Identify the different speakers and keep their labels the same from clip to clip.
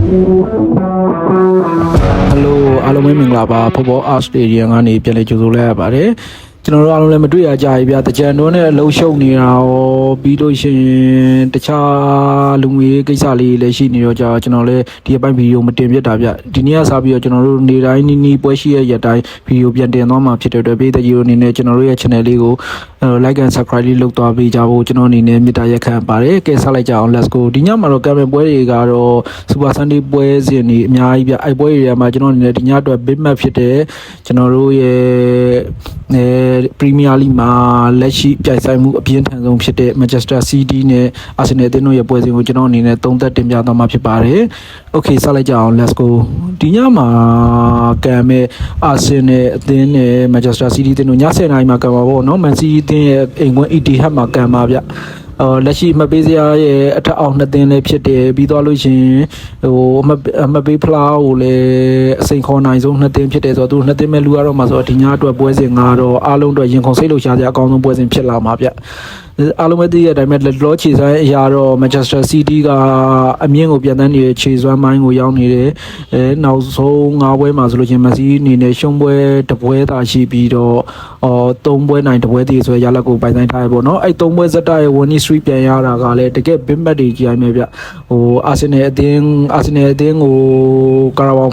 Speaker 1: အားလုံးပဲမင်္ဂလာပါဖော်ဖော်အာစတြေးလျကနေပြန်လည်ကြိုဆိုလိုက်ရပါတယ်ကျွန်တော်တို့အားလုံးလည်းမတွေ့ရကြပြီဗျာတကြံတော့နဲ့အလုံးရှုံနေတာရောပြီးလို့ရှိရင်တခြားလူငွေကိစ္စလေးလည်းရှိနေတော့ကြာကျွန်တော်လည်းဒီအပိုင်းဗီဒီယိုမတင်ပြတာဗျဒီနေ့ကစပြီးတော့ကျွန်တော်တို့နေတိုင်းနီးပွဲရှိရရက်တိုင်းဗီဒီယိုပြန်တင်သွားမှာဖြစ်တဲ့အတွက်ပြည်သူကြီးတို့အနေနဲ့ကျွန်တော်တို့ရဲ့ channel လေးကိုlike and subscribe လေးလုပ်သွားပေးကြဖို့ကျွန်တော်အနေနဲ့မေတ္တာရက်ခံပါတယ်ကဲဆက်လိုက်ကြအောင် let's go ဒီညမှာတော့ကံမဲ့ပွဲတွေကတော့ Super Sunday ပွဲစဉ်တွေအများကြီးဗျအဲ့ပွဲတွေမှာကျွန်တော်အနေနဲ့ဒီညအတွက် big match ဖြစ်တဲ့ကျွန်တော်တို့ရဲ့Premier League မှာလက်ရှိပြိုင်ဆိုင်မှုအပြင်းထန်ဆုံးဖြစ်တဲ့ Manchester City နဲ့ Arsenal အသင်းတို့ရဲ့ပွဲစဉ်ကိုကျွန်တော်အနေနဲ့သုံးသပ်တင်ပြသွားမှာဖြစ်ပါတယ်။ Okay ဆက်လိုက်ကြအောင် let's go ဒီညမှာကံမဲ့ Arsenal အသင်းနဲ့ Manchester City အသင်းတို့ည7:00နာရီမှာကံပါပေါ့နော် Man City အသင်းရဲ့အိမ်ကွင်း Etihad မှာကံပါဗျလက်ရှိမပေးစရာရဲ့အထက်အောက်နှစ်သင်းလည်းဖြစ်တယ်ပြီးသွားလို့ရှင်မပေးဖလားကိုလည်းအစိန်ခေါ်နိုင်ဆုံးနှစ်သင်းဖြစ်တယ်ဆိုတော့သူနှစ်သင်းမဲ့လူရတော့မှာဆိုတော့ဒီညအတွက်ပွဲစဉ်ကတော့အားလုံးအတွက်ရင်ခုန်စိတ်လှုပ်ရှားစရာအကောင်းဆုံးပွဲစဉ်ဖြစ်လာမှာဗျအားလုံးပဲသိရတဲ့အတိုင်းပဲလောချေစွမ်းအရာတော့ Manchester City ကအမြင့်ကိုပြန်တန်းနေတဲ့ခြေစွမ်းမိုင်းကိုရောက်နေတယ်နောက်ဆုံး9ပွဲမှာဆိုလို့ချင်း Man City အနေနဲ့ရှုံးပွဲတစ်ပွဲသာရှိပြီးတော့3ပွဲနိုင်တစ်ပွဲတည်းဆိုရလက်ကိုပိုင်ဆိုင်ထားရပေါ့နော်အဲ့3ပွဲဇက်တာရဲ့ winning streak ပြန်ရတာကလည်းတကယ် big match တွေကြီးရမယ်ဗျArsenal အသင်းကို Carabao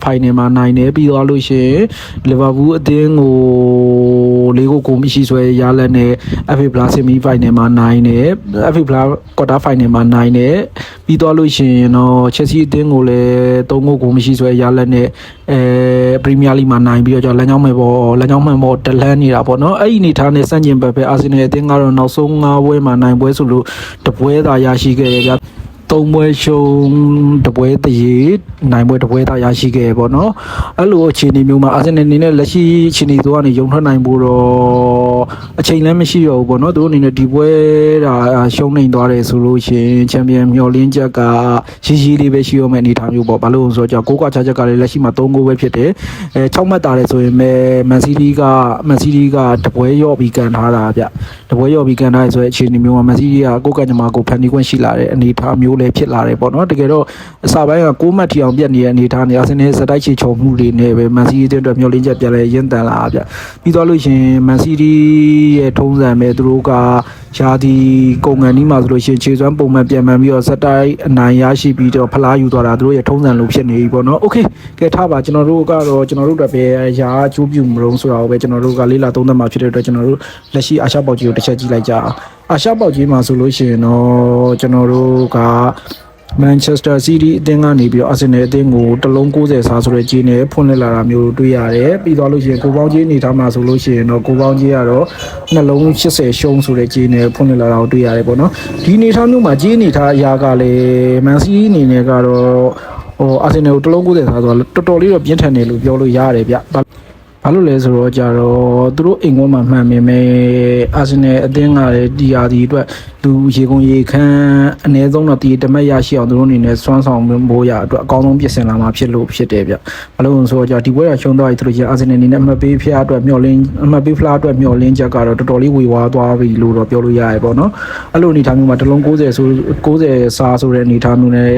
Speaker 1: Final မှာနိုင်တယ်ပြီးသွားလို့ရှိရင် Liverpool အသင်းကို4 ဂိုးမရှိဆွဲရလက်နဲ့ FA Plus Semi Final မှာနိုင်တယ် FA Plus Quarter Final မှာနိုင်တယ်ပြီးသွားလို့ရှိရင်တော့ Chelsea အသင်းကိုလည်း3 ဂိုးမရှိဆွဲရလက်နဲ့Premier League မှာနိုင်ပြီးတော့လမ်းကြောင်းမှန်ပေါ်တလန်းနေတာပေါ့နော်အဲ့ဒီအနေထားနဲ့စန့်ကျင်ဘက်ပဲ Arsenal အသင်းကတော့နောက်ဆုံး9ပွဲမှာနိုင်ပွဲဆိုလို့တပွဲသာရရှိခဲ့ရဗျ3ပွဲရှုံးတပွဲတရေနိုင်ပွဲတပွဲသာရရှိခဲ့ပေါ့နော်အဲ့လိုအခြေအနေမျိုးမှာ Arsenal အနေနဲ့လက်ရှိအခြေအနေဆိုကနေရုံထွက်နိုင်ဖို့တော့အချိန်လည်းမရှိတော့ဘူးပေါ့နော်သူတို့အနေနဲ့ဒီပွဲဒါရှုံးနေသွားတယ်ဆိုလို့ရှိရင်ချန်ပီယံမျှော်လင့်ချက်ကရှိလေးပဲရှိရမယ့်အနေအထားမျိုးပေါ့ဘာလို့ဆိုတော့ကြာ6က6ချက်ကလည်းလက်ရှိမှာ3 ဂိုးပဲဖြစ်တယ်6မှတ်တာတယ်ဆိုရင်ပဲ Man City ကတပွဲရော့ပြီးကန်ထားတာဗျတပွဲရော့ပြီးကန်ထားရဆိုတဲ့အခြေအနေမျိုးမှာ Man City ကကိုယ်ကညမှာကိုဖန်တီးခွင့်ရှိလာတဲ့အနေအထားမျိုးလည်းဖြစ်လာတယ်ပေါ့နော်တကယ်တော့အစပိုင်းက6မှတ်ထီအောင်ပြတ်နေတဲ့အနေအထားနဲ့ Arsenal စတိုက်ချေချုံမှုတွေနဲ့ပဲ Man City အတွက်မျှော်လင့်ချက်ပြန်လဲရင်းတန်လာဗျပြီးသွားလို့ရှင် Man City ရဲ့ထုံးစံပဲသူတို့ကရှားဒီကုန်ကန်ဒီမှာဆိုလို့ရှိရင်ခြေစွမ်းပုံမှန်ပြန်မှန်ပြီးတော့စတိုက်အနိုင်ရရှိပြီးတော့ဖလားယူသွားတာသူတို့ရဲ့ထုံးစံလိုဖြစ်နေပြီပေါ့နော်โอเคကဲထားပါကျွန်တော်တို့အတွက်ပဲရာအကျိုးပြုမလို့ဆိုတာကိုပဲကျွန်တော်တို့ကလေးလာသုံးသပ်မှာဖြစ်တဲ့အတွက်ကျွန်တော်တို့လက်ရှိအာရှပေါက်ကြီးကိုတစ်ချက်ကြည့်လိုက်ကြအောင်အာရှပေါက်ကြီးမှာဆိုလို့ရှိရင်တော့ကျွန်တော်တို့ကManchester City အသင်းကနေပြီးတော့ Arsenal အသင်းကိုတလုံး90စားဆိုတဲ့ကြီးနဲ့ဖွင့်လှစ်လာတာမျိုးတွေ့ရတယ်ပြီးသွားလို့ရှိရင်ကိုပေါင်းကြီးအနေထားမှာဆိုလို့ရှိရင်တော့ကိုပေါင်းကြီးကတော့နှလုံး80ရှုံးဆိုတဲ့ကြီးနဲ့ဖွင့်လှစ်လာတာကိုတွေ့ရတယ်ပေါ့နော်ဒီအနေထားမျိုးမှာကြီးအနေထားအရာကလည်း Man City အနေနဲ့ကတော့Arsenal ကိုတလုံး90စားဆိုတော့တော်တော်လေးတော့ပြင်းထန်တယ်လို့ပြောလို့ရတယ်ဗျဘာလို့လဲဆိုတော့ကြတော့သူတို့အိမ်ကွန်းမှာမှန်ပေမဲ့ Arsenal အသင်းကလည်းဒီရာသီအတွက်သူရေကုန်ရေခမ်းအနည်းဆုံးတော့ဒီတမက်ရရှိအောင်သူတို့အနေနဲ့စွမ်းဆောင်ဖို့ရအတွက်အကောင်းဆုံးပြင်ဆင်လာမှာဖြစ်လို့ဖြစ်တယ်ဗျဘာလို့လဲဆိုတော့ကြဒီပွဲကရှုံးသွားပြီသူတို့ကြီး Arsenal အနေနဲ့အမှတ်ပေးဖျားအတွက်မျှော်လင့်အမှတ်ပေးဖလားအတွက်မျှော်လင့်ချက်ကတော့တော်တော်လေးဝေဝါးသွားပြီလို့တော့ပြောလို့ရတယ်ပေါ့နော်အဲ့လိုအနေထားမျိုးမှာတလုံး90စားဆိုတဲ့အနေထားမျိုးနဲ့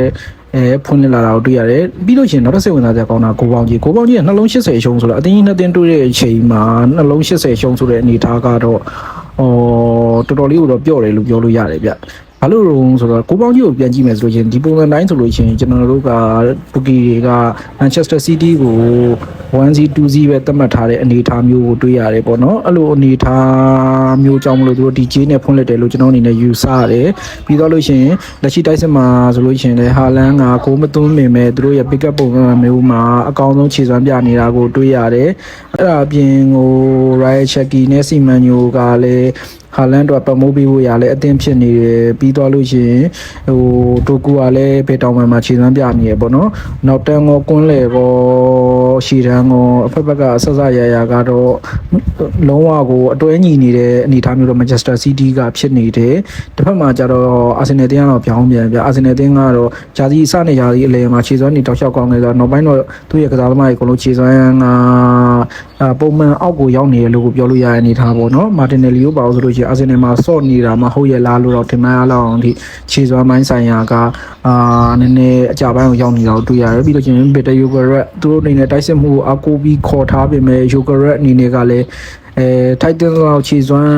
Speaker 1: ဖွင့်လှစ်လာတာကိုတွေ့ရတယ်ပြီးလို့ရှိရင်နောက်တစ်စိတ်ဝင်စားစရာကောင်းတာကိုပေါင်းကြီးကနှလုံး80ရှုံးဆိုတော့အတင်းကြီးနှစ်တင်းတွေ့တဲ့အချိန်မှာနှလုံး80ရှုံးဆိုတဲ့အနေထားကတော့တော်တော်လေးကိုတော့ပြော့တယ်လို့ပြောလို့ရတယ်ဗျဘာလို့လဲဆိုတော့ကိုပေါင်းကြီးကိုပြန်ကြည့်မယ်ဆိုလို့ချင်းဒီပုံစံတိုင်းဆိုလို့ချင်းကျွန်တော်တို့ကဘူကီတွေက Manchester City ကို 1-2 ပဲသတ်မှတ်ထားတဲ့အနေအထားမျိုးကိုတွေ့ရတယ်ပေါ့နော်အဲ့လိုအနေအထားမျိုးကြောင့်မလို့သူတို့ဒီဂျေးနဲ့ဖွင့်လှစ်တယ်လို့ကျွန်တော်အနေနဲ့ယူဆရတယ်ပြီးတော့လို့ချင်းလက်ရှိတိုက်စစ်မှာဆိုလို့ချင်းလည်းဟာလန်ကကိုမသွန်းမိမဲ့သူတို့ရဲ့ pick up ပုံစံမျိုးမှာအကောင်းဆုံးခြေစွမ်းပြနေတာကိုတွေ့ရတယ်အဲ့ဒါအပြင်ကို Ryan Cherky နဲ့ Semenyo ကလည်းဟာလန်တော့ပတ်မိုးပေးဖို့ရလဲအသင်းဖြစ်နေတယ်ပြီးသွားလို့ရှိရင်တိုကူကလည်းဘေတောင်မှန်မှာခြေစွမ်းပြနေရပေါ့နော်နောက်တန်းကောကွန်းလေပေါ့ ရှည်တန်းကိုအဖက်ဖက်ကဆက်ဆက်ရရကတော့လုံးဝကိုအတွဲညီနေတဲ့အနေအထားမျိုးတော့ Manchester City ကဖြစ်နေတယ်တစ်ဖက်မှာကျတော့ Arsenal တင်းကတော့ပြောင်းပြန်ပြ Arsenal တင်းကတော့ဂျာစီအစနဲ့ဂျာစီအလယ်မှာခြေစွမ်းနေတောက်လျှောက်ကောင်းနေဆိုတော့နောက်ပိုင်းတော့သူ့ရဲ့ကစားသမားတွေအကုန်လုံးခြေစွမ်းကပုံမှန်အောက်ကိုရောက်နေတယ်လို့ပြောလို့ရတဲ့အနေအထားပေါ့နော် Martinelli ကိုပါလို့ဆိုလို့ရှိရင် Arsenal မှာဆော့နေတာမဟုတ်ရဲ့လားလို့တော့ထင်မှန်းရလောက်အောင်ဒီခြေစွမ်းပိုင်းဆိုင်ရာကနည်းနည်းအကြပိုင်းကိုရောက်နေတာကိုတွေ့ရတယ်ပြီးတော့ချင်း Peter Yogeret သူတို့အနေနဲ့တိုက်စစ်မှုကိုအကိုပြီးခေါ်ထားပေမဲ့ Yogeret အနေနဲ့ကလည်းထိုက်တင်လောက်ခြေစွမ်း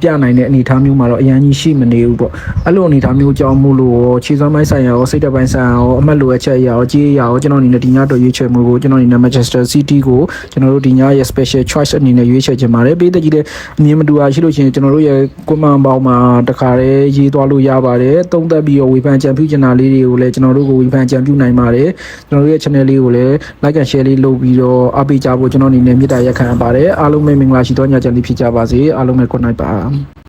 Speaker 1: ပြနိုင်တဲ့အနေအထားမျိုးမှာတော့အရင်ကြီးရှိမနေဘူးပေါ့အဲ့လိုအနေအထားမျိုးကြောင့်မို့လို့ခြေစွမ်းပိုင်းဆိုင်ရာရောစိတ်ဓာတ်ပိုင်းဆိုင်ရာရောအမှတ်လိုအပ်ချက်အရာရောကြီးအရာရောကျွန်တော်အနေနဲ့ဒီညတော့ရွေးချယ်မှုကိုကျွန်တော်အနေနဲ့ Manchester City ကိုကျွန်တော်တို့ဒီညရဲ့ special choice အနေနဲ့ရွေးချယ်ချင်ပါတယ်ပေးတဲ့ကြီးတဲ့အမြင်မတူတာရှိလို့ရှိရင်ကျွန်တော်တို့ရဲ့ကွန်မန်ပေါင်းမှာတခါတည်းရေးသွားလို့ရပါတယ်သုံးသပ်ပြီးတော့ဝေဖန်ကြံပြုချင်တာလေးတွေကိုလည်းကျွန်တော်တို့ကိုဝေဖန်ကြံပြုနိုင်ပါတယ်ကျွန်တော်တို့ရဲ့ channel လေးကိုလည်း like and share လေးလုပ်ပြီးတော့အားပေးကြဖို့ကျွန်တော်အနေနဲ့မေတ္တာရက်ခံပါတယ်အားလုံးပဲမင်္ဂလာရှိသောညချမ်းလေးဖြစ်ကြပါစေအားလုံးပဲ good night ပါ